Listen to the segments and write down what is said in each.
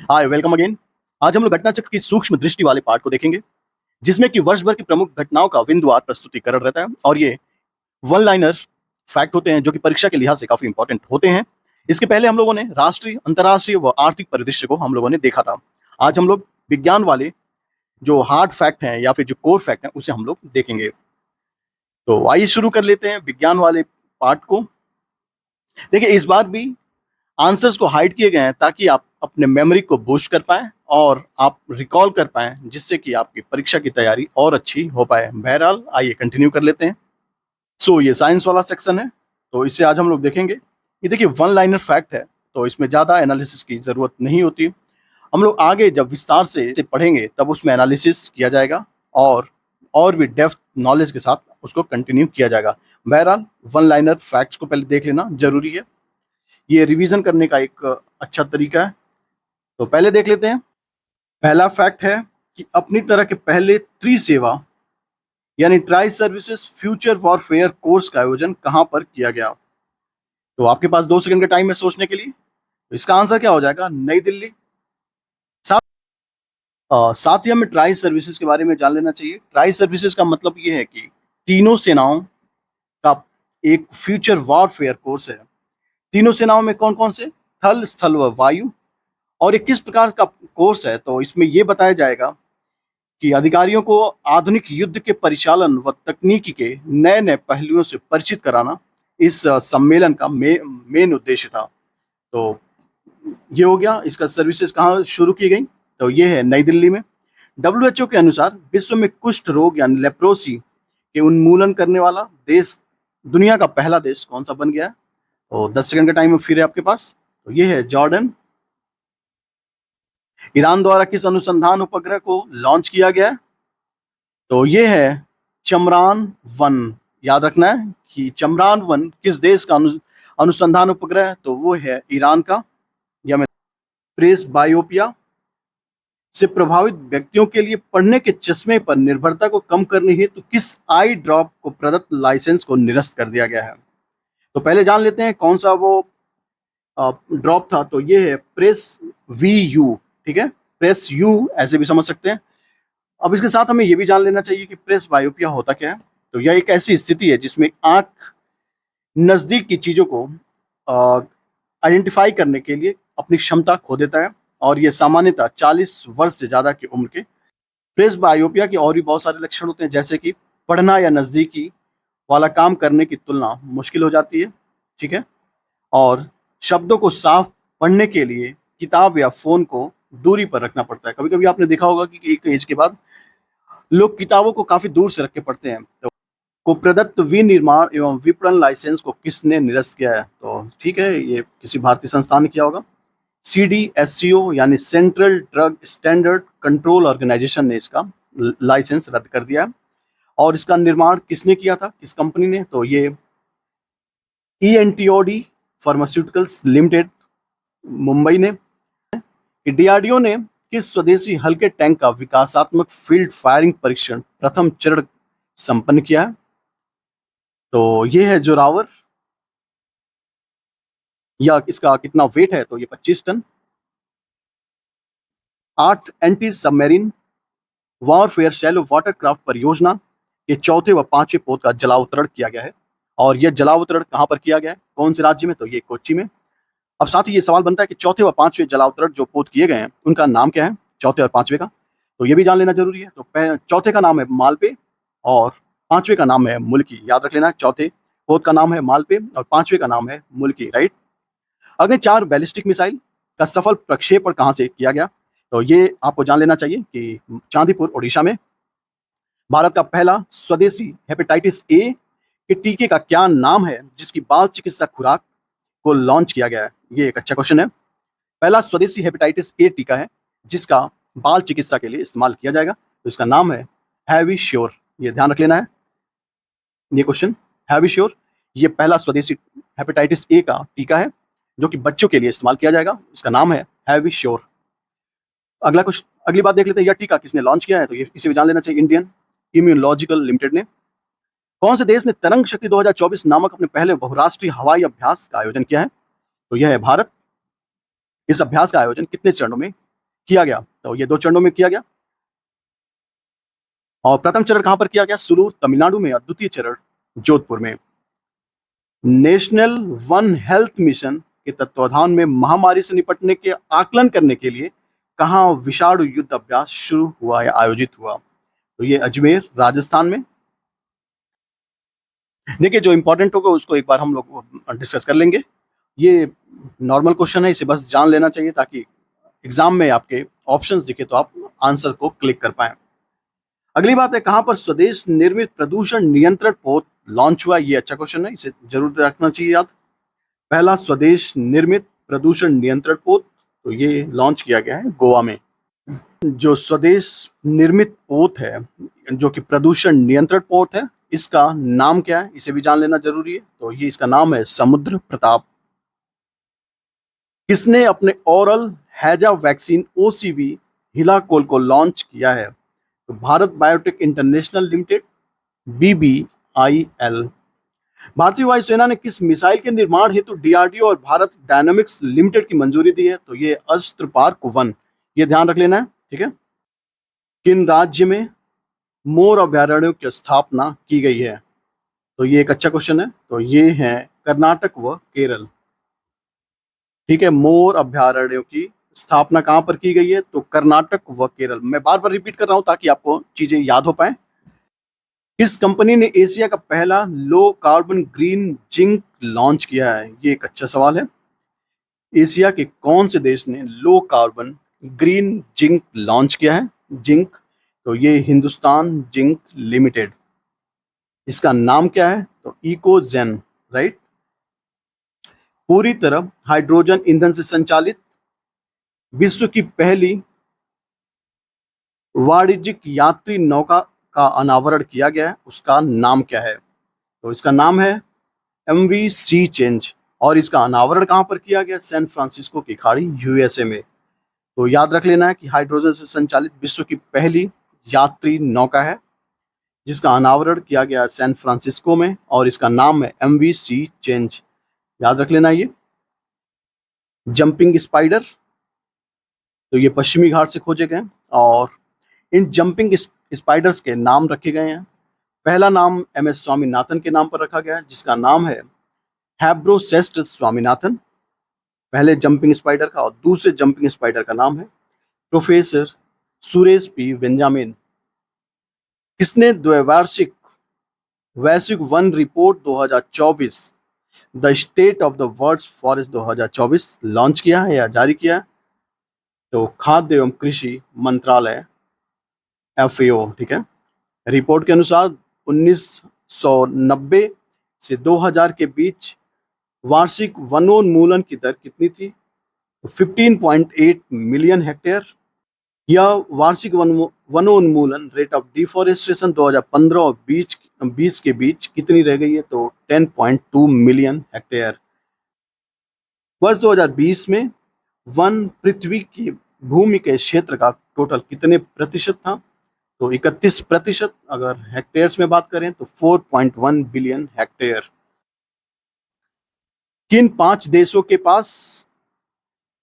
हाय, welcome again. आज हम लोग घटना चक्र की सूक्ष्म दृष्टि वाले पार्ट को देखेंगे, जिसमें कि वर्ष भर की प्रमुख घटनाओं का बिंदुवार प्रस्तुतिकरण रहता है और ये वन लाइनर फैक्ट होते हैं जो कि परीक्षा के लिहाज से काफी इंपॉर्टेंट होते हैं। इसके पहले हम लोगों ने राष्ट्रीय, अंतर्राष्ट्रीय व आर्थिक परिदृश्य को हम लोगों ने देखा था। आज हम लोग विज्ञान वाले जो हार्ड फैक्ट हैं या फिर जो कोर फैक्ट हैं उसे हम लोग देखेंगे। तो आइए शुरू कर लेते हैं विज्ञान वाले पार्ट को। देखिए, इस बार भी आंसर्स को हाइड किए गए हैं ताकि आप अपने मेमोरी को बूस्ट कर पाएं और आप रिकॉल कर पाएं, जिससे कि आपकी परीक्षा की तैयारी और अच्छी हो पाए। बहरहाल आइए कंटिन्यू कर लेते हैं। ये साइंस वाला सेक्शन है, तो इसे आज हम लोग देखेंगे। ये देखिए, वन लाइनर फैक्ट है, तो इसमें ज़्यादा एनालिसिस की ज़रूरत नहीं होती। हम लोग आगे जब विस्तार से इसे पढ़ेंगे तब उसमें एनालिसिस किया जाएगा और भी डेप्थ नॉलेज के साथ उसको कंटिन्यू किया जाएगा। बहरहाल वन लाइनर फैक्ट्स को पहले देख लेना जरूरी है। ये रिवीजन करने का एक अच्छा तरीका है। तो पहले देख लेते हैं। पहला फैक्ट है कि अपनी तरह के पहले त्रिसेवा यानी tri services future warfare course का आयोजन कहां पर किया गया। तो आपके पास 2 सेकंड का टाइम है सोचने के लिए। तो इसका आंसर क्या हो जाएगा? नई दिल्ली। साथ ही हमें ट्राई सर्विसेज के बारे में जान लेना चाहिए। ट्राई सर्विसेज का मतलब ये है कि तीनों सेनाओं का एक फ्यूचर वॉरफेयर कोर्स है। तीनों सेनाओं में कौन कौन से? थल, स्थल व वायु। और ये किस प्रकार का कोर्स है? तो इसमें ये बताया जाएगा कि अधिकारियों को आधुनिक युद्ध के परिचालन व तकनीकी के नए नए पहलुओं से परिचित कराना इस सम्मेलन का मेन उद्देश्य था। तो ये हो गया। इसका सर्विसेज कहाँ शुरू की गई? तो ये है नई दिल्ली में। WHO के अनुसार विश्व में कुष्ठ रोग यानी लेप्रोसी के उन्मूलन करने वाला देश, दुनिया का पहला देश कौन सा बन गया है? तो 10 सेकंड का टाइम फिर है आपके पास। तो ये है जॉर्डन। ईरान द्वारा किस अनुसंधान उपग्रह को लॉन्च किया गया है? तो ये है चमरान 1। याद रखना है कि चमरान 1 किस देश का अनुसंधान उपग्रह है? तो वो है ईरान का। या मैं प्रेस बायोपिया से प्रभावित व्यक्तियों के लिए पढ़ने के चश्मे पर निर्भरता को कम करने हेतु किस आई ड्रॉप को प्रदत्त लाइसेंस को निरस्त कर दिया गया है? तो पहले जान लेते हैं कौन सा वो ड्रॉप था। तो ये है प्रेस VU। ठीक है, प्रेस यू ऐसे भी समझ सकते हैं। अब इसके साथ हमें ये भी जान लेना चाहिए कि प्रेस बायोपिया होता क्या है। तो यह एक ऐसी स्थिति है जिसमें आंख नजदीक की चीजों को आइडेंटिफाई करने के लिए अपनी क्षमता खो देता है और यह सामान्यतः 40 वर्ष से ज्यादा की उम्र के। प्रेस बायोपिया के और भी बहुत सारे लक्षण होते हैं, जैसे कि पढ़ना या नजदीकी वाला काम करने की तुलना मुश्किल हो जाती है। ठीक है, और शब्दों को साफ पढ़ने के लिए किताब या फोन को दूरी पर रखना पड़ता है। कभी कभी आपने देखा होगा कि एक एज के बाद लोग किताबों को काफी दूर से रख के पढ़ते हैं। तो को प्रदत्त विनिर्माण एवं विपणन लाइसेंस को किसने निरस्त किया है? तो ठीक है, ये किसी भारतीय संस्थान ने किया होगा। CDSCO यानी central drug standard control organisation ने इसका लाइसेंस रद्द कर दिया है। और इसका निर्माण किसने किया था, किस कंपनी ने? तो ये ENTOD फार्मास्यूटिकल्स लिमिटेड मुंबई ने। DRDO ने किस स्वदेशी हल्के टैंक का विकासात्मक फील्ड फायरिंग परीक्षण प्रथम चरण संपन्न किया है? तो ये है जोरावर। या इसका कितना वेट है? तो ये 25 टन। 8 anti submarine warfare shallow watercraft परियोजना के चौथे व पांचवें पोत का जलावतरण किया गया है। और यह जलावतरण कहां पर किया गया है, कौन से राज्य में? तो ये कोच्चि में। अब साथ ही ये सवाल बनता है कि चौथे व पांचवें जलावतरण जो पोत किए गए हैं उनका नाम क्या है, चौथे और पांचवें का? तो ये भी जान लेना जरूरी है। तो चौथे का नाम है मालपे और पांचवें का नाम है मुल्की। याद रख लेना, चौथे पोत का नाम है मालपे और पांचवें का नाम है मुल्की। राइट। अग्नि 4 बैलिस्टिक मिसाइल का सफल प्रक्षेपण कहां से किया गया? तो ये आपको जान लेना चाहिए कि चांदीपुर ओडिशा में। भारत का पहला स्वदेशी हेपेटाइटिस ए के टीके का क्या नाम है जिसकी बाल चिकित्सा खुराक को लॉन्च किया गया है? ये एक अच्छा क्वेश्चन है। पहला स्वदेशी हेपेटाइटिस ए टीका है जिसका बाल चिकित्सा के लिए इस्तेमाल किया जाएगा, तो इसका नाम है हैविश्योर। ये ध्यान रख लेना है ये क्वेश्चन, हैविश्योर। ये पहला स्वदेशी हेपेटाइटिस ए का टीका है जो कि बच्चों के लिए इस्तेमाल किया जाएगा, इसका नाम है हैविश्योर। अगला कुछ अगली बात देख लेते हैं, यह टीका किसने लॉन्च किया है? तो ये इसे भी जान लेना चाहिए, इंडियन इम्यूनोलॉजिकल लिमिटेड ने। कौन से देश ने तरंग शक्ति 2024 नामक अपने पहले बहुराष्ट्रीय हवाई अभ्यास का आयोजन किया है? तो यह है भारत। इस अभ्यास का आयोजन कितने चरणों में किया गया। तो ये 2 चरणों में किया गया। और प्रथम चरण कहां पर किया गया? सुलूर तमिलनाडु में, और द्वितीय चरण जोधपुर में। नेशनल वन हेल्थ मिशन के तत्वाधान में महामारी से निपटने के आकलन करने के लिए कहाँ विषाणु युद्ध अभ्यास शुरू हुआ या आयोजित हुआ? तो ये अजमेर, राजस्थान में। देखिए, जो इंपॉर्टेंट होगा उसको एक बार हम लोग डिस्कस कर लेंगे। ये नॉर्मल क्वेश्चन है, इसे बस जान लेना चाहिए ताकि एग्जाम में आपके ऑप्शंस दिखे तो आप आंसर को क्लिक कर पाए। अगली बात है, कहां पर स्वदेश निर्मित प्रदूषण नियंत्रण पोत लॉन्च हुआ? ये अच्छा क्वेश्चन है, इसे जरूर रखना चाहिए याद। पहला स्वदेश निर्मित प्रदूषण नियंत्रण पोत, तो ये लॉन्च किया गया है गोवा में। जो स्वदेश निर्मित पोत है, जो कि प्रदूषण नियंत्रण पोत है, इसका नाम क्या है? इसे भी जान लेना जरूरी है। तो ये इसका नाम है समुद्र प्रताप। किसने अपने ओरल हैजा वैक्सीन ओसीवी हिलाकोल को लॉन्च किया है? तो Bharat biotech international limited, BBIL। भारतीय वायुसेना ने किस मिसाइल के निर्माण हेतु डीआरडीओ और भारत डायनामिक्स लिमिटेड की मंजूरी दी है? तो ये अस्त्र पार्क 1। ये ध्यान रख लेना है, ठीक है। किन राज्य में मोर अभ्यारण्यों की स्थापना की गई है? तो ये एक अच्छा क्वेश्चन है। तो ये है कर्नाटक व केरल, ठीक है। मोर अभ्यारण्यों की स्थापना कहां पर की गई है? तो कर्नाटक व केरल। मैं बार बार रिपीट कर रहा हूं ताकि आपको चीजें याद हो पाए। किस कंपनी ने एशिया का पहला low carbon green zinc launch किया है? ये एक अच्छा सवाल है। एशिया के कौन से देश ने low carbon green zinc launch किया है? जिंक, तो ये हिंदुस्तान जिंक लिमिटेड। इसका नाम क्या है? तो इकोजेन, राइट। पूरी तरह हाइड्रोजन ईंधन से संचालित विश्व की पहली वाणिज्यिक यात्री नौका का अनावरण किया गया है, उसका नाम क्या है? तो इसका नाम है MV सी चेंज। और इसका अनावरण कहां पर किया गया? सैन फ्रांसिस्को की खाड़ी, USA में। तो याद रख लेना है कि हाइड्रोजन से संचालित विश्व की पहली यात्री नौका है, जिसका अनावरण किया गया सैन फ्रांसिस्को में, और इसका नाम है MV सी चेंज। याद रख लेना ये। जंपिंग स्पाइडर, तो ये पश्चिमी घाट से खोजे गए, और इन जंपिंग स्पाइडर्स के नाम रखे गए हैं। पहला नाम MS स्वामीनाथन के नाम पर रखा गया है, जिसका नाम है हैब्रोसेस्टस स्वामीनाथन, पहले जंपिंग स्पाइडर का। और दूसरे जंपिंग स्पाइडर का नाम है प्रोफेसर सुरेश P बेंजामिन। किसने द्वैवार्षिक वैश्विक वन report 2024 the state of the world's forest 2024 launch किया है या जारी किया है? तो खाद्य एवं कृषि मंत्रालय, FAO, ठीक है। रिपोर्ट के अनुसार 1990 से 2000 के बीच वार्षिक वनोन्मूलन की दर कितनी थी? 15.8 मिलियन हेक्टेयर। यह वार्षिक वनोन्मूलन रेट ऑफ डिफॉरेस्टेशन 2015 और 20 के बीच कितनी रह गई है? तो 10.2 मिलियन हेक्टेयर। वर्ष 2020 में वन पृथ्वी की भूमि के क्षेत्र का टोटल कितने प्रतिशत था? तो 31%। अगर हेक्टेयर्स में बात करें तो 4.1 बिलियन हेक्टेयर। किन 5 देशों के पास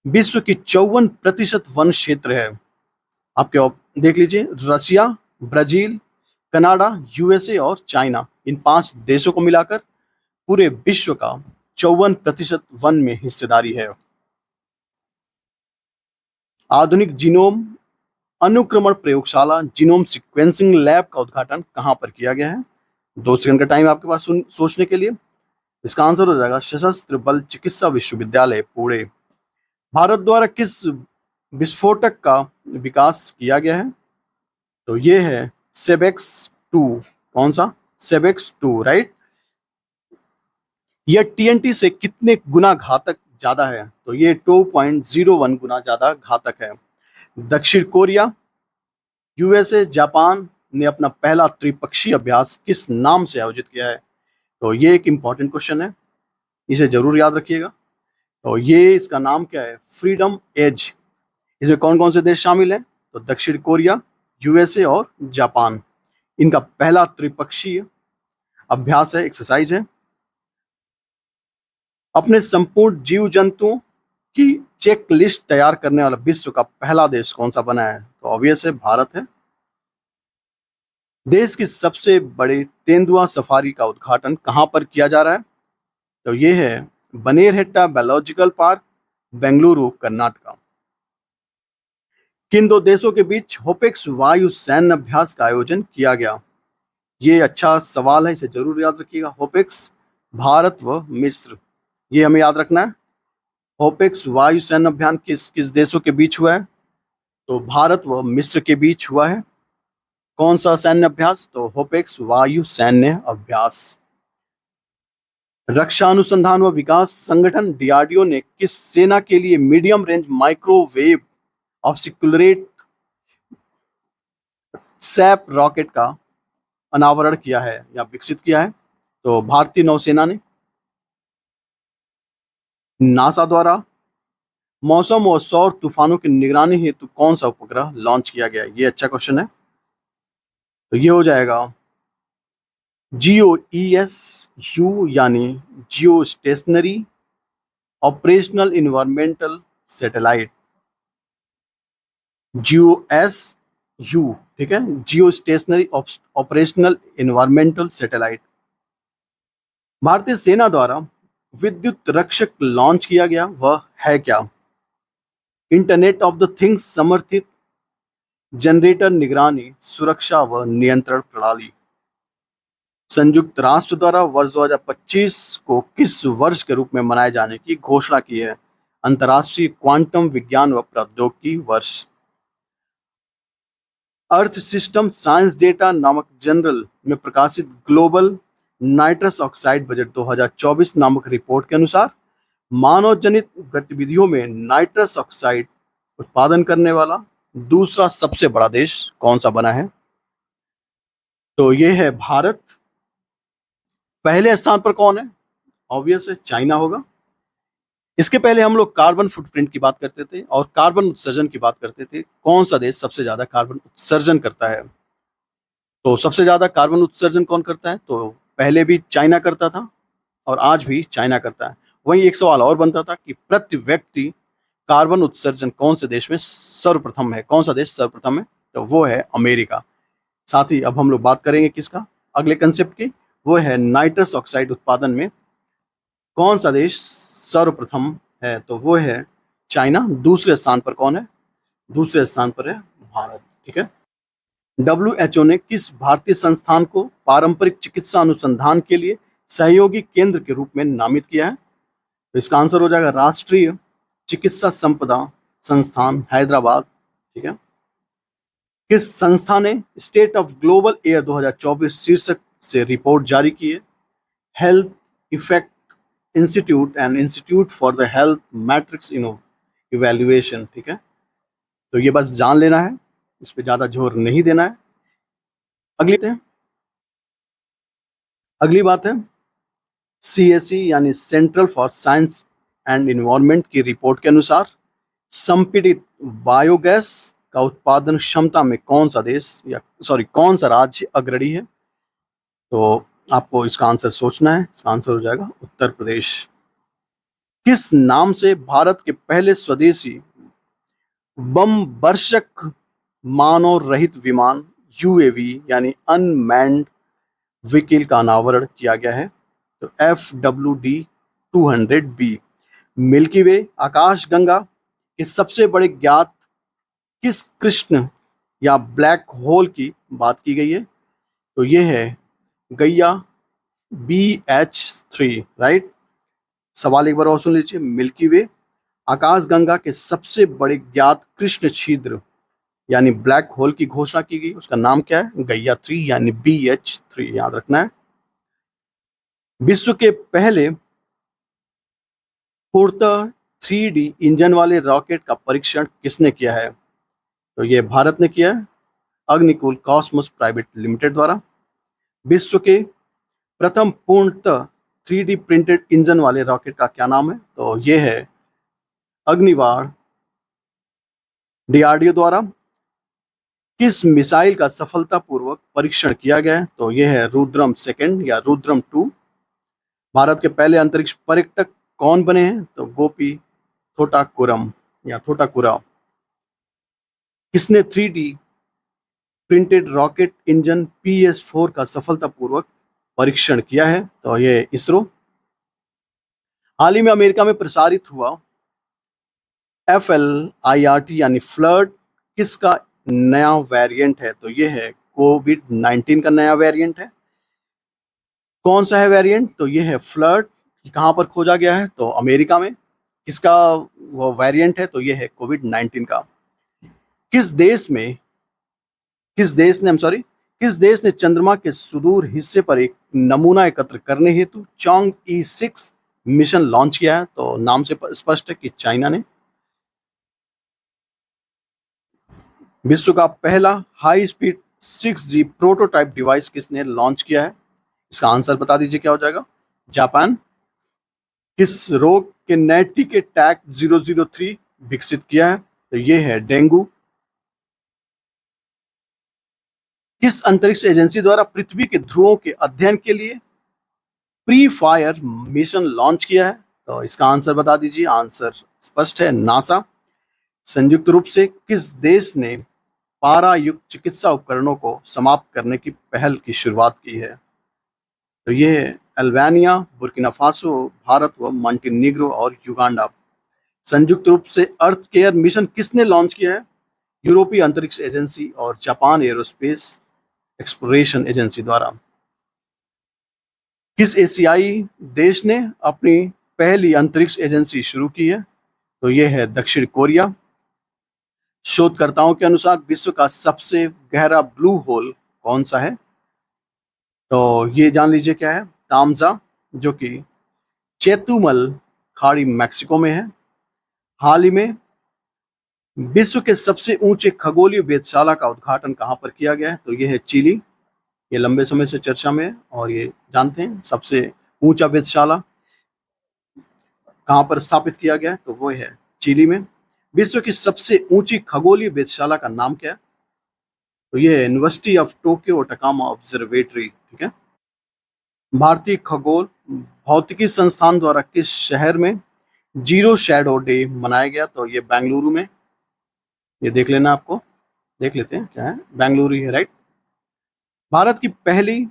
विश्व की 54% वन क्षेत्र है? आपके देख लीजिए, रसिया, ब्राजील, कनाडा, USA और चाइना। इन 5 देशों को मिलाकर पूरे विश्व का 54% वन में हिस्सेदारी है। आधुनिक जीनोम अनुक्रमण प्रयोगशाला जीनोम सीक्वेंसिंग लैब का उद्घाटन कहां पर किया गया है? 2 सेकंड का टाइम आपके पास सोचने के लिए। इसका आंसर हो जाएगा सशस्त्र बल चिकित्सा विश्वविद्यालय, पुणे। भारत द्वारा किस विस्फोटक का विकास किया गया है? तो ये है सेबेक्स 2। कौन सा? सेबेक्स 2, राइट। यह TNT से कितने गुना घातक ज्यादा है? तो ये 2.01 गुना ज्यादा घातक है। दक्षिण कोरिया, USA, जापान ने अपना पहला त्रिपक्षीय अभ्यास किस नाम से आयोजित किया है? तो ये एक इंपॉर्टेंट क्वेश्चन है, इसे जरूर याद रखिएगा। तो ये इसका नाम क्या है? Freedom edge. इसमें कौन कौन से देश शामिल हैं? तो दक्षिण कोरिया, USA और जापान। इनका पहला त्रिपक्षीय अभ्यास है, एक्सरसाइज है। अपने संपूर्ण जीव जंतुओं की चेक लिस्ट तैयार करने वाला विश्व का पहला देश कौन सा बना है? तो ऑब्वियस है भारत है। देश की सबसे बड़ी तेंदुआ सफारी का उद्घाटन कहां पर किया जा रहा है? तो ये है बनेरहेट्टा बायोलॉजिकल पार्क, बेंगलुरु, कर्नाटका। किन दो देशों के बीच होपेक्स वायु सैन्य अभ्यास का आयोजन किया गया? ये अच्छा सवाल है, इसे जरूर याद रखिएगा। होपेक्स भारत व मिस्र, ये हमें याद रखना है। होपेक्स वायु सैन्य अभियान किस किस देशों के बीच हुआ है? तो भारत व मिस्र के बीच हुआ है। कौन सा सैन्य अभ्यास? तो होपेक्स वायु सैन्य अभ्यास। रक्षा अनुसंधान व विकास संगठन डीआरडीओ ने किस सेना के लिए मीडियम रेंज माइक्रोवेव ऑब्स्टिक्युलेट सैप रॉकेट का अनावरण किया है या विकसित किया है? तो भारतीय नौसेना ने। नासा द्वारा मौसम और सौर तूफानों की निगरानी हेतु कौन सा उपग्रह लॉन्च किया गया? ये अच्छा क्वेश्चन है। तो ये हो जाएगा GEOES-U यानी जियो stationery operational environmental satellite. GEOS-U, ठीक है, जियो स्टेशनरी ऑपरेशनल इन्वायरमेंटल सैटेलाइट। भारतीय सेना द्वारा विद्युत रक्षक लॉन्च किया गया, वह है क्या? इंटरनेट ऑफ द थिंग्स समर्थित जनरेटर निगरानी सुरक्षा व नियंत्रण प्रणाली। संयुक्त राष्ट्र द्वारा वर्ष 2025 को किस वर्ष के रूप में मनाए जाने की घोषणा की है? अंतर्राष्ट्रीय क्वांटम विज्ञान व प्रौद्योगिकी वर्ष। अर्थ सिस्टम साइंस डेटा नामक जर्नल में प्रकाशित ग्लोबल नाइट्रस ऑक्साइड बजट 2024 नामक रिपोर्ट के अनुसार मानव जनित गतिविधियों में नाइट्रस ऑक्साइड उत्पादन करने वाला दूसरा सबसे बड़ा देश कौन सा बना है? तो ये है भारत। पहले स्थान पर कौन है? ऑब्वियस है चाइना होगा। इसके पहले हम लोग कार्बन फुटप्रिंट की बात करते थे और कार्बन उत्सर्जन की बात करते थे। कौन सा देश सबसे ज्यादा कार्बन उत्सर्जन करता है? तो सबसे ज्यादा कार्बन उत्सर्जन कौन करता है? तो पहले भी चाइना करता था और आज भी चाइना करता है। वहीं एक सवाल और बनता था कि प्रति व्यक्ति कार्बन उत्सर्जन कौन से देश में सर्वप्रथम है? कौन सा देश सर्वप्रथम है? तो वो है अमेरिका। साथ ही अब हम लोग बात करेंगे किसका, अगले कंसेप्ट की, वो है नाइट्रस ऑक्साइड उत्पादन में कौन सा देश सर्वप्रथम है? तो वो है चाइना। दूसरे स्थान पर कौन है? दूसरे स्थान पर है भारत। ठीक है। WHO ने किस भारतीय संस्थान को पारंपरिक चिकित्सा अनुसंधान के लिए सहयोगी केंद्र के रूप में नामित किया है? तो इसका आंसर हो जाएगा राष्ट्रीय चिकित्सा संपदा संस्थान हैदराबाद। ठीक है। किस संस्था ने स्टेट ऑफ ग्लोबल एयर 2024 शीर्षक से रिपोर्ट जारी की है? Health effect institute and institute for the health matrix evaluation. ठीक है। तो ये बस जान लेना है, इस पे ज्यादा जोर नहीं देना है। अगली बात है CSE यानी central for science and environment की रिपोर्ट के अनुसार संपीड़ित बायोगैस का उत्पादन क्षमता में कौन सा देश या कौन सा राज्य अग्रणी है? तो आपको इसका आंसर सोचना है। इसका आंसर हो जाएगा उत्तर प्रदेश। किस नाम से भारत के पहले स्वदेशी बम वर्षक मानव रहित विमान UAV यानी अनमैन्ड व्हीकल का अनावरण किया गया है? तो FWD-200B। मिल्की वे आकाशगंगा के सबसे बड़े ज्ञात किस कृष्ण या ब्लैक होल की बात की गई है? तो ये है गैया BH3। राइट। सवाल एक बार और सुन लीजिए। मिल्की वे आकाशगंगा के सबसे बड़े ज्ञात कृष्ण छिद्र यानी ब्लैक होल की घोषणा की गई, उसका नाम क्या है? गैया 3 यानी BH3, याद रखना है। विश्व के पहले पूर्णतः 3D इंजन वाले रॉकेट का परीक्षण किसने किया है? तो ये भारत ने किया है, अग्निकुल कॉस्मोस प्राइवेट लिमिटेड द्वारा। विश्व के प्रथम पूर्णतः 3D प्रिंटेड इंजन वाले रॉकेट का क्या नाम है? तो ये है अग्निबाण। DRDO द्वारा किस मिसाइल का सफलतापूर्वक परीक्षण किया गया है? तो यह है रुद्रम 2 या रुद्रम 2। भारत के पहले अंतरिक्ष पर्यटक कौन बने हैं? तो गोपी थोटाकुरम या थोटाकुरा। किसने 3D printed rocket engine PS4 का सफलतापूर्वक परीक्षण किया है? तो ये इसरो। हाल ही में अमेरिका में प्रसारित हुआ FLIRT यानी फ्लड किसका नया वेरिएंट है? तो ये है कोविड-19 का नया वेरिएंट है। कौन सा है वेरिएंट? तो ये है फ्लड। कहाँ पर खोजा गया है? तो अमेरिका में। किसका वो वेरिएंट है? तो ये है कोविड-19 का। किस देश में किस देश ने चंद्रमा के सुदूर हिस्से पर एक नमूना एकत्र करने हेतु चांग-ई 6 मिशन लॉन्च किया है? तो नाम से स्पष्ट है कि चाइना ने। विश्व का पहला high speed 6G prototype device किसने लॉन्च किया है? इसका आंसर बता दीजिए क्या हो जाएगा? जापान। किस रोग के नए टीके टैक 003 विकसित किया है? तो ये है डेंगू। किस अंतरिक्ष एजेंसी द्वारा पृथ्वी के ध्रुवों के अध्ययन के लिए प्री फायर मिशन लॉन्च किया है? तो इसका आंसर बता दीजिए। आंसर स्पष्ट है, नासा। संयुक्त रूप से किस देश ने पारा युक्त चिकित्सा उपकरणों को समाप्त करने की पहल की शुरुआत की है? तो ये है अल्बानिया, बुर्किना फासो, भारत व मॉन्टेनिग्रो और युगांडा। संयुक्त रूप से अर्थ केयर मिशन किसने लॉन्च किया है? यूरोपीय अंतरिक्ष एजेंसी और जापान एरोस्पेस एक्सप्लोरेशन एजेंसी द्वारा। किस एशियाई देश ने अपनी पहली अंतरिक्ष एजेंसी शुरू की है? तो ये है दक्षिण कोरिया। शोधकर्ताओं के अनुसार विश्व का सबसे गहरा ब्लू होल कौन सा है? तो ये जान लीजिए क्या है। तामजा, जो कि चेतुमल खाड़ी मैक्सिको में है। हाल ही में विश्व के सबसे ऊंचे खगोलीय वेधशाला का उद्घाटन कहाँ पर किया गया है? तो ये है चिली। ये लंबे समय से चर्चा में है और ये जानते हैं सबसे ऊंचा वेधशाला कहाँ पर स्थापित किया गया है? तो वो है चिली में। विश्व की सबसे ऊंची खगोलीय वेधशाला का नाम क्या है? तो ये है यूनिवर्सिटी ऑफ टोक्यो टकामा ऑब्जर्वेटरी। ठीक है। भारतीय खगोल भौतिकी संस्थान द्वारा किस शहर में जीरो शैडो डे मनाया गया? तो ये बेंगलुरु में। ये देख लेना, आपको देख लेते हैं क्या है। बेंगलुरु है, राइट। भारत की पहली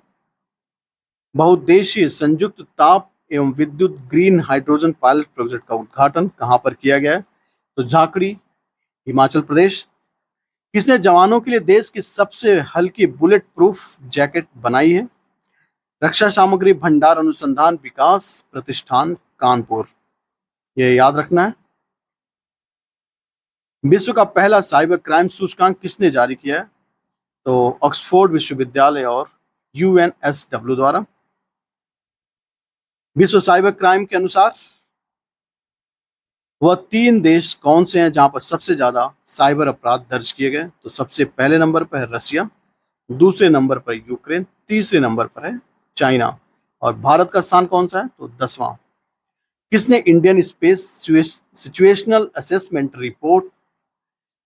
बहुउद्देशीय संयुक्त ताप एवं विद्युत ग्रीन हाइड्रोजन पायलट प्रोजेक्ट का उद्घाटन कहाँ पर किया गया है? तो झाकड़ी, हिमाचल प्रदेश। किसने जवानों के लिए देश की सबसे हल्की बुलेट प्रूफ जैकेट बनाई है? रक्षा सामग्री भंडार अनुसंधान विकास प्रतिष्ठान कानपुर। ये याद रखना है। विश्व का पहला साइबर क्राइम सूचकांक किसने जारी किया है? तो ऑक्सफोर्ड विश्वविद्यालय और UNSW द्वारा। विश्व साइबर क्राइम के अनुसार वह 3 देश कौन से हैं जहां पर सबसे ज्यादा साइबर अपराध दर्ज किए गए? तो सबसे पहले नंबर पर है रसिया, दूसरे नंबर पर यूक्रेन, तीसरे नंबर पर है चाइना। और भारत का स्थान कौन सा है? तो 10वां। किसने Indian space situational assessment report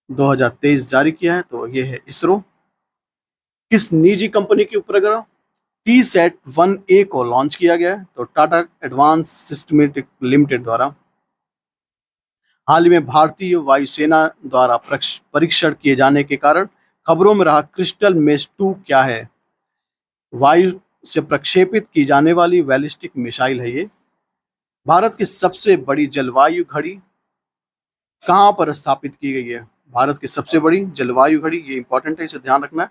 2023 जारी किया है? तो ये है इसरो। किस निजी कंपनी के उपग्रह TSAT-1A को लॉन्च किया गया है? तो टाटा एडवांस सिस्टमेटिक लिमिटेड द्वारा। हाल ही में भारतीय वायुसेना द्वारा परीक्षण किए जाने के कारण खबरों में रहा क्रिस्टल मेस 2 क्या है? वायु से प्रक्षेपित की जाने वाली बैलिस्टिक मिसाइल है ये। भारत की सबसे बड़ी जलवायु घड़ी कहाँ पर स्थापित की गई है? भारत की सबसे बड़ी जलवायु घड़ी, ये इंपॉर्टेंट है, इसे ध्यान रखना है।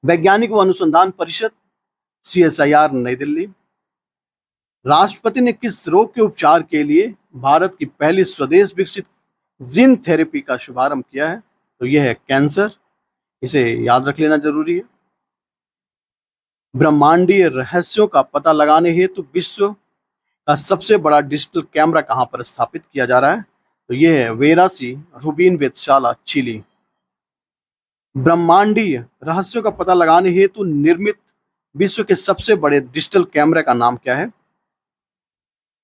वैज्ञानिक व अनुसंधान परिषद CSIR नई दिल्ली। राष्ट्रपति ने किस रोग के उपचार के लिए भारत की पहली स्वदेश विकसित जीन थेरेपी का शुभारंभ किया है? तो यह है कैंसर। इसे याद रख लेना जरूरी है। ब्रह्मांडीय रहस्यों का पता लगाने हेतु विश्व का सबसे बड़ा डिजिटल कैमरा कहां पर स्थापित किया जा रहा है? तो यह है वेरासी रूबीन वेधशाला, चिली। ब्रह्मांडीय रहस्यों का पता लगाने हेतु निर्मित विश्व के सबसे बड़े डिजिटल कैमरे का नाम क्या है?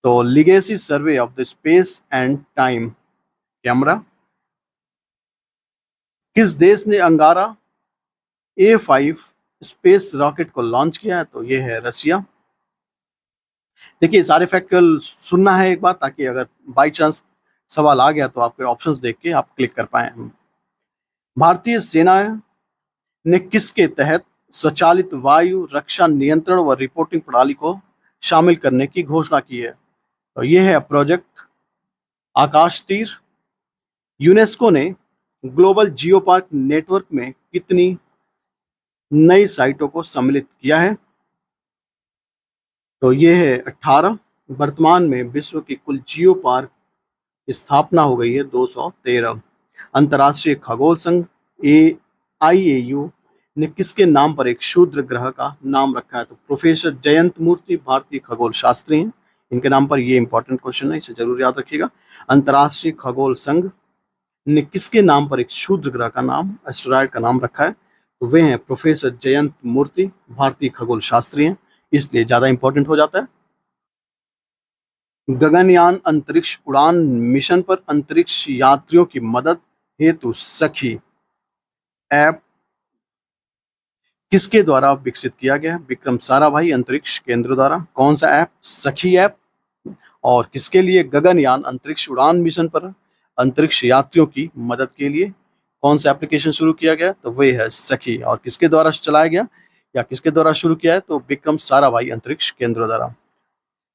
तो legacy survey of the space and time camera. किस देश ने अंगारा A5 स्पेस रॉकेट को लॉन्च किया है? तो ये है रसिया। देखिए सारे फैक्ट सुनना है एक बार, ताकि अगर बाई चांस सवाल आ गया तो आपके ऑप्शंस देख के आप क्लिक कर पाए। भारतीय सेना ने किसके तहत स्वचालित वायु रक्षा नियंत्रण व रिपोर्टिंग प्रणाली को शामिल करने की घोषणा की है? तो ये है प्रोजेक्ट आकाश तीर। यूनेस्को ने ग्लोबल जियो पार्क नेटवर्क में कितनी नई साइटों को सम्मिलित किया है? तो ये है 18। वर्तमान में विश्व की कुल जियो पार्क की स्थापना हो गई है 213। अंतर्राष्ट्रीय खगोल संघ IAU ने किसके नाम पर एक क्षुद्र ग्रह का नाम रखा है? तो प्रोफेसर जयंत मूर्ति भारतीय खगोल शास्त्री हैं, इनके नाम पर। ये इंपॉर्टेंट क्वेश्चन है, इसे जरूर याद रखिएगा। अंतर्राष्ट्रीय खगोल संघ ने किसके नाम पर एक क्षुद्र ग्रह का नाम, एस्टेरॉयड का नाम रखा है? तो वे हैं प्रोफेसर जयंत मूर्ति, भारतीय खगोल शास्त्री हैं, इसलिए ज्यादा इंपॉर्टेंट हो जाता है। गगनयान अंतरिक्ष उड़ान मिशन पर अंतरिक्ष यात्रियों की मदद हेतु सखी ऐप किसके द्वारा विकसित किया गया है? विक्रम साराभाई अंतरिक्ष केंद्र द्वारा। कौन सा ऐप? सखी ऐप। और किसके लिए? गगनयान अंतरिक्ष उड़ान मिशन पर अंतरिक्ष यात्रियों की मदद के लिए कौन सा एप्लीकेशन शुरू किया गया? तो वह है सखी। और किसके द्वारा चलाया गया या किसके द्वारा शुरू किया है? तो विक्रम साराभाई अंतरिक्ष केंद्र द्वारा।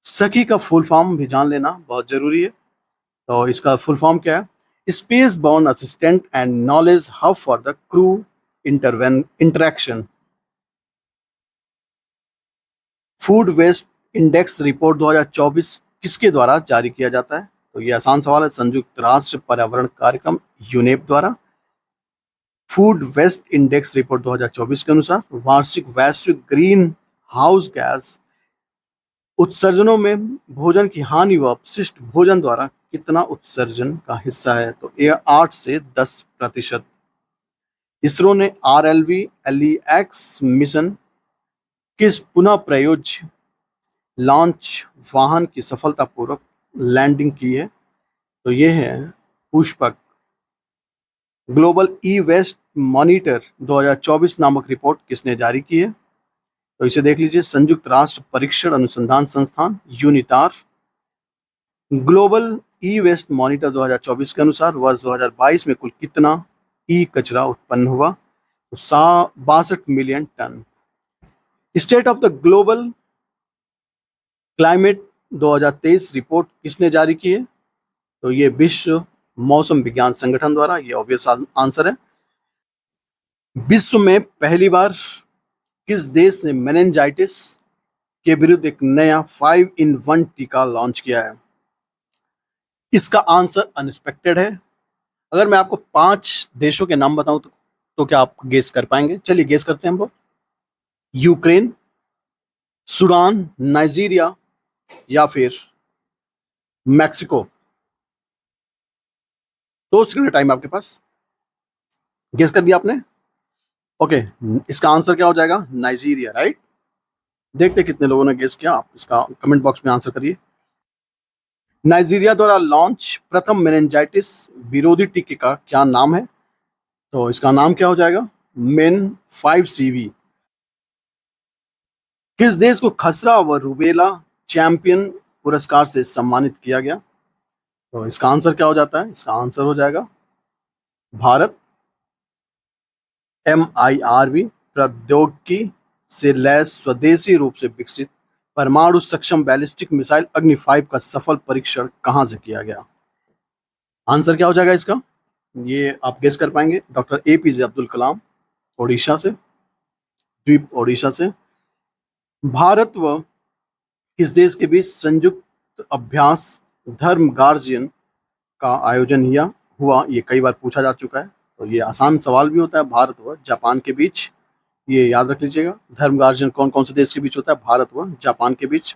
सखी का फुल फॉर्म भी जान लेना बहुत जरूरी है। तो इसका फुल फॉर्म क्या है? Space bound assistant and knowledge hub for the crew interaction. Food waste index report 2024 किसके द्वारा जारी किया जाता है? तो ये आसान सवाल है। संयुक्त राष्ट्र पर्यावरण कार्यक्रम यूनेप द्वारा। फूड वेस्ट इंडेक्स रिपोर्ट 2024 के अनुसार वार्षिक वैश्विक ग्रीन हाउस गैस उत्सर्जनों में भोजन की हानि व अपशिष्ट भोजन द्वारा कितना उत्सर्जन का हिस्सा है? तो ये 8 से 10%। इसरो ने RLV-LEX मिशन किस पुनः प्रयोज्य लॉन्च वाहन की सफलतापूर्वक लैंडिंग की है? तो ये है Pushpak. Global E waste monitor 2024 नामक रिपोर्ट किसने जारी की है? तो इसे देख लीजिए, संयुक्त राष्ट्र परीक्षण अनुसंधान संस्थान UNITAR. Global E waste monitor 2024 के अनुसार वर्ष 2022 में कुल कितना ई कचरा उत्पन्न हुआ? तो 62 million ton. State of the global climate 2023 report किसने जारी की है? तो ये विश्व मौसम विज्ञान संगठन द्वारा। ये ऑब्वियस आंसर है। विश्व में पहली बार किस देश ने मेनिंजाइटिस के विरुद्ध एक नया 5-in-1 टीका लॉन्च किया है? इसका आंसर अनएक्सपेक्टेड है। अगर मैं आपको 5 देशों के नाम बताऊं तो क्या आप गेस कर पाएंगे? चलिए गेस करते हैं हम लोग। यूक्रेन, सूडान, नाइजीरिया या फिर मैक्सिको। 2 सेकंड का टाइम आपके पास। गेस कर दिया आपने? ओके, इसका आंसर क्या हो जाएगा? Nigeria, right. देखते कितने लोगों ने गेस किया। आप इसका कमेंट बॉक्स में आंसर करिए। नाइजीरिया द्वारा लॉन्च प्रथम मेनिंजाइटिस विरोधी टीके का क्या नाम है? तो इसका नाम क्या हो जाएगा? Main 5CV। किस देश को खसरा व रूबेला चैंपियन पुरस्कार से सम्मानित किया गया? तो इसका आंसर क्या हो जाता है? इसका आंसर हो जाएगा भारत। MIRV प्रौद्योगिकी से लैस स्वदेशी रूप से विकसित परमाणु सक्षम बैलिस्टिक मिसाइल अग्नि 5 का सफल परीक्षण कहां से किया गया? आंसर क्या हो जाएगा इसका? ये आप गेस कर पाएंगे। डॉक्टर APJ अब्दुल कलाम, ओडिशा से, द्वीप ओडिशा से। भारत व किस देश के बीच संयुक्त अभ्यास धर्म गार्जियन का आयोजन हुआ? ये कई बार पूछा जा चुका है, तो ये आसान सवाल भी होता है। भारत व जापान के बीच, ये याद रख लीजिएगा। धर्म गार्जियन कौन कौन से देश के बीच होता है? भारत व जापान के बीच।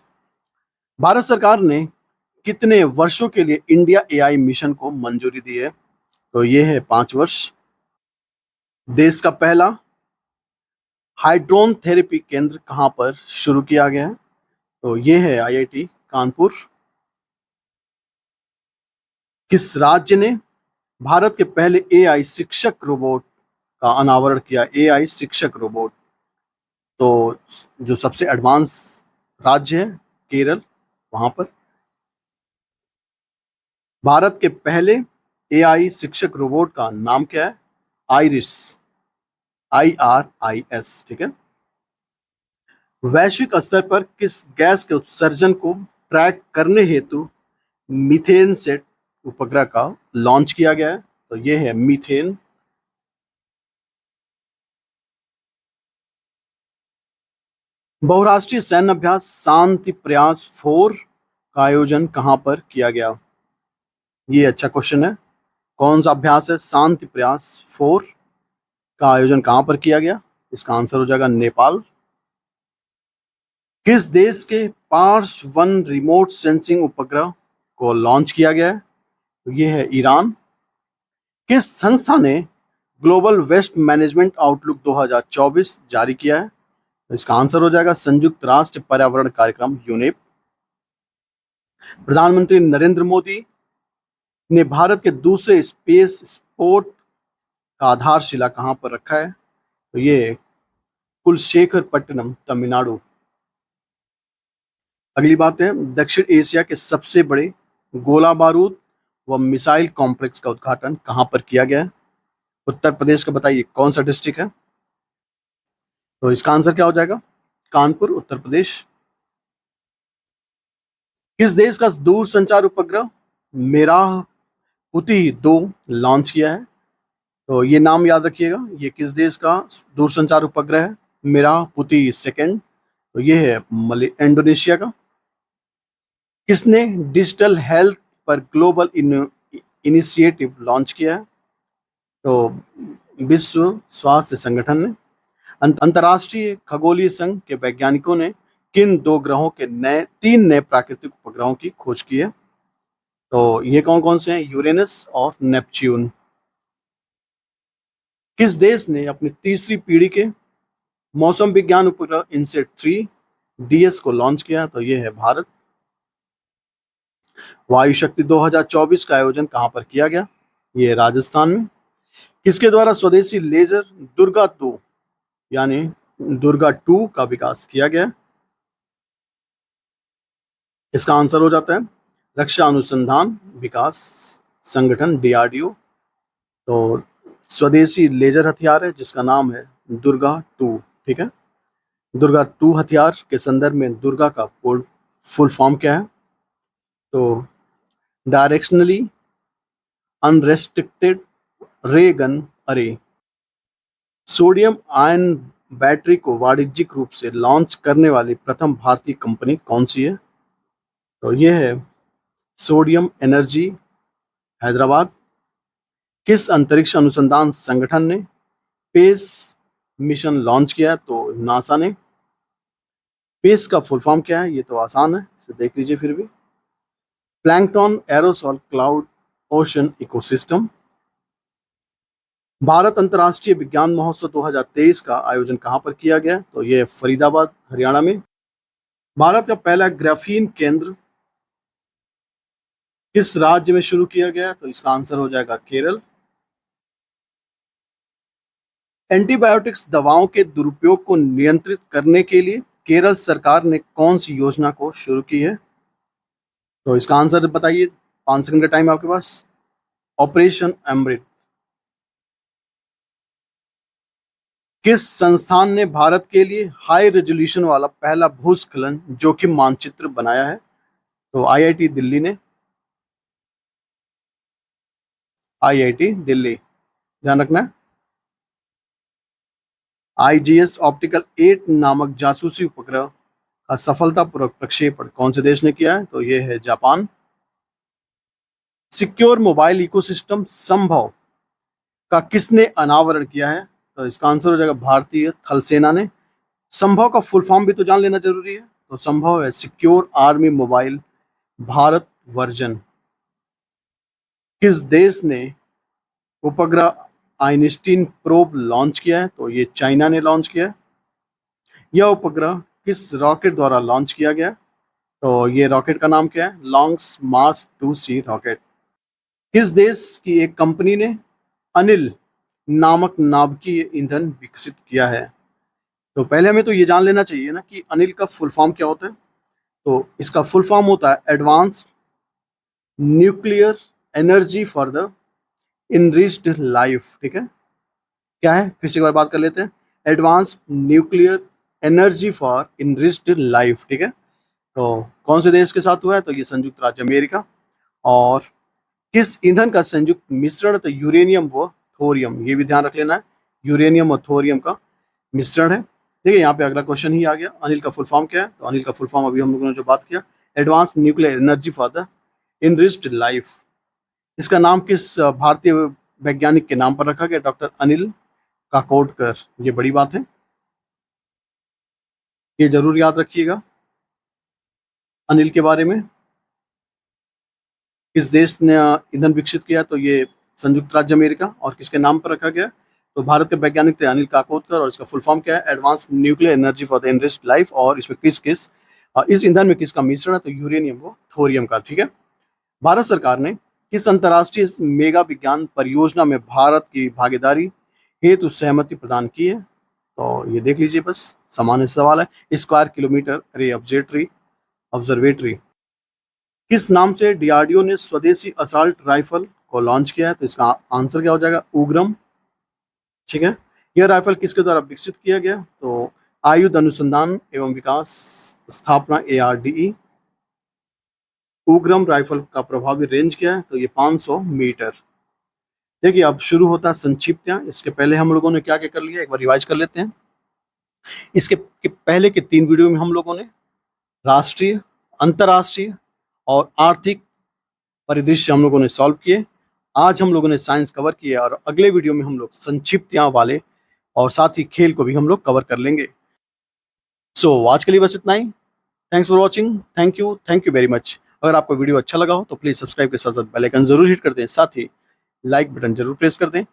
भारत सरकार ने कितने वर्षों के लिए इंडिया AI मिशन को मंजूरी दी है? तो ये है 5 वर्ष। देश का पहला हाइड्रोन थेरेपी केंद्र कहां पर शुरू किया गया है? तो ये है IIT कानपुर। किस राज्य ने भारत के पहले AI शिक्षक रोबोट का अनावरण किया? AI शिक्षक रोबोट। तो जो सबसे एडवांस राज्य है केरल, वहां पर। भारत के पहले एआई शिक्षक रोबोट का नाम क्या है? आइरिस, IRIS, ठीक है। वैश्विक स्तर पर किस गैस के उत्सर्जन को ट्रैक करने हेतु मीथेन सेट उपग्रह का लॉन्च किया गया है? तो ये है मीथेन। बहुराष्ट्रीय सैन्य अभ्यास शांति प्रयास 4 का आयोजन कहां पर किया गया? ये अच्छा क्वेश्चन है। कौन सा अभ्यास है शांति प्रयास 4 का आयोजन कहां पर किया गया? इसका आंसर हो जाएगा नेपाल। किस देश के पार्स 1 रिमोट सेंसिंग उपग्रह को लॉन्च किया गया है? तो ये है ईरान। किस संस्था ने ग्लोबल वेस्ट मैनेजमेंट आउटलुक 2024 जारी किया है? तो इसका आंसर हो जाएगा संयुक्त राष्ट्र पर्यावरण कार्यक्रम यूनेप। प्रधानमंत्री नरेंद्र मोदी ने भारत के दूसरे स्पेस स्पोर्ट का आधारशिला कहां पर रखा है? तो ये कुलशेखरपट्टनम, तमिलनाडु। अगली बात है, दक्षिण एशिया के सबसे बड़े गोला बारूद व मिसाइल कॉम्प्लेक्स का उद्घाटन कहां पर किया गया है? उत्तर प्रदेश का बताइए कौन सा डिस्ट्रिक्ट है? तो इसका आंसर क्या हो जाएगा? कानपुर, उत्तर प्रदेश। किस देश का दूर संचार उपग्रह मेराह पुती 2 लॉन्च किया है? तो ये नाम याद रखिएगा, ये किस देश का दूरसंचार उपग्रह है? मेराह पुती सेकंड। तो ये है इंडोनेशिया का। किसने डिजिटल हेल्थ पर ग्लोबल इनिशिएटिव लॉन्च किया है? तो विश्व स्वास्थ्य संगठन ने। अंतर्राष्ट्रीय खगोलीय संघ के वैज्ञानिकों ने किन 2 ग्रहों के 3 नए प्राकृतिक उपग्रहों की खोज की है? तो ये कौन कौन से हैं? यूरेनस और नेपच्यून। किस देश ने अपनी तीसरी पीढ़ी के मौसम विज्ञान उपग्रह इनसेट 3 DS को लॉन्च किया? तो ये है भारत। वायु शक्ति 2024 का आयोजन कहां पर किया गया? ये राजस्थान में। किसके द्वारा स्वदेशी लेजर दुर्गा 2 यानी दुर्गा 2 का विकास किया गया? इसका आंसर हो जाता है रक्षा अनुसंधान विकास संगठन, DRDO। तो स्वदेशी लेजर हथियार है जिसका नाम है दुर्गा 2, ठीक है। दुर्गा 2 हथियार के संदर्भ में दुर्गा का फुल फॉर्म क्या है? तो डायरेक्शनली अनरेस्ट्रिक्टेड रे गन अरे। सोडियम आयन बैटरी को वाणिज्यिक रूप से लॉन्च करने वाली प्रथम भारतीय कंपनी कौन सी है? तो ये है सोडियम एनर्जी, हैदराबाद। किस अंतरिक्ष अनुसंधान संगठन ने पेस मिशन लॉन्च किया? तो नासा ने। पेस का फुल फॉर्म क्या है? ये तो आसान है, इसे देख लीजिए फिर भी। Plankton aerosol cloud ocean ecosystem. Bharat अंतर्राष्ट्रीय विज्ञान महोत्सव 2023 का आयोजन कहां पर किया गया? तो ये फरीदाबाद, हरियाणा में। भारत का पहला ग्राफीन केंद्र किस राज्य में शुरू किया गया? तो इसका आंसर हो जाएगा केरल। एंटीबायोटिक्स दवाओं के दुरुपयोग को नियंत्रित करने के लिए केरल सरकार ने कौन सी योजना को शुरू की है? तो इसका आंसर बताइए, 5 सेकंड का टाइम आपके पास। ऑपरेशन अमृत। किस संस्थान ने भारत के लिए हाई रेजोल्यूशन वाला पहला भूस्खलन जोखिम मानचित्र बनाया है? तो IIT दिल्ली ने। IIT दिल्ली, ध्यान रखना है। IGS ऑप्टिकल 8 नामक जासूसी उपग्रह का सफलतापूर्वक प्रक्षेपण कौन से देश ने किया है? तो ये है जापान। सिक्योर मोबाइल इकोसिस्टम संभव का किसने अनावरण किया है? तो इसका आंसर हो जाएगा भारतीय थल सेना ने। संभव का फुल फॉर्म भी तो जान लेना जरूरी है। तो संभव है secure army mobile Bharat version. किस देश ने उपग्रह आइंस्टीन प्रोब लॉन्च किया है? तो ये चाइना ने लॉन्च किया है। यह उपग्रह किस रॉकेट द्वारा लॉन्च किया गया? तो ये रॉकेट का नाम क्या है? Longs Mars 2C rocket. किस देश की एक कंपनी ने अनिल नामक नाभिकीय ईंधन विकसित किया है? तो पहले हमें तो ये जान लेना चाहिए ना कि अनिल का फुल फॉर्म क्या होता है। तो इसका फुल फॉर्म होता है advance nuclear energy for the enriched life. ठीक है, क्या है, फिर से एक बार बात कर लेते हैं। Advance nuclear energy for enriched life. ठीक है, तो कौन से देश के साथ हुआ है, तो ये संयुक्त राज्य अमेरिका। और किस ईंधन का संयुक्त मिश्रण, तो यूरेनियम व थोरियम, ये भी ध्यान रख लेना है, यूरेनियम और थोरियम का मिश्रण है। देखिए यहाँ पे अगला क्वेश्चन ही आ गया, अनिल का फुल फॉर्म क्या है, तो अनिल का फुल फॉर्म अभी हम लोगों ने जो बात किया, advance nuclear energy for the enriched life. इसका नाम किस भारतीय वैज्ञानिक के नाम पर रखा गया, डॉक्टर अनिल काकोडकर। ये बड़ी बात है, ये जरूर याद रखिएगा अनिल के बारे में। किस देश ने ईंधन विकसित किया, तो ये संयुक्त राज्य अमेरिका। और किसके नाम पर रखा गया, तो भारत के वैज्ञानिक थे अनिल काकोडकर। और इसका फुल फॉर्म क्या है, advance nuclear energy for the enriched life. और इसमें इस ईंधन में किसका मिश्रण है, तो यूरेनियम व थोरियम का। ठीक है, भारत सरकार ने किस अंतर्राष्ट्रीय मेगा विज्ञान परियोजना में भारत की भागीदारी हेतु सहमति प्रदान की है, तो ये देख लीजिए, बस सामान्य सवाल है। स्क्वायर किलोमीटर रे ऑब्जर्वेटरी किस नाम से डीआरडीओ ने स्वदेशी असॉल्ट राइफल को लॉन्च किया है, तो इसका आंसर क्या हो जाएगा, उग्रम। ठीक है, यह राइफल किसके द्वारा विकसित किया गया, तो आयुध अनुसंधान एवं विकास स्थापना ARDE। उग्रम राइफल का प्रभावी रेंज क्या है, तो ये 500 मीटर। देखिए अब शुरू होता है संक्षिप्तयां। इसके पहले हम लोगों ने क्या क्या कर लिया, एक बार रिवाइज कर लेते हैं। पहले के 3 वीडियो में हम लोगों ने राष्ट्रीय, अंतर्राष्ट्रीय और आर्थिक परिदृश्य हम लोगों ने सॉल्व किए। आज हम लोगों ने साइंस कवर किया और अगले वीडियो में हम लोग संक्षिप्तयां वाले और साथ ही खेल को भी हम लोग कवर कर लेंगे। सो आज के लिए बस इतना ही। Thanks for watching, thank you very much. अगर आपको वीडियो अच्छा लगा हो तो प्लीज़ सब्सक्राइब के साथ साथ बेल आइकन जरूर हिट कर दें, साथ ही लाइक बटन जरूर प्रेस कर दें।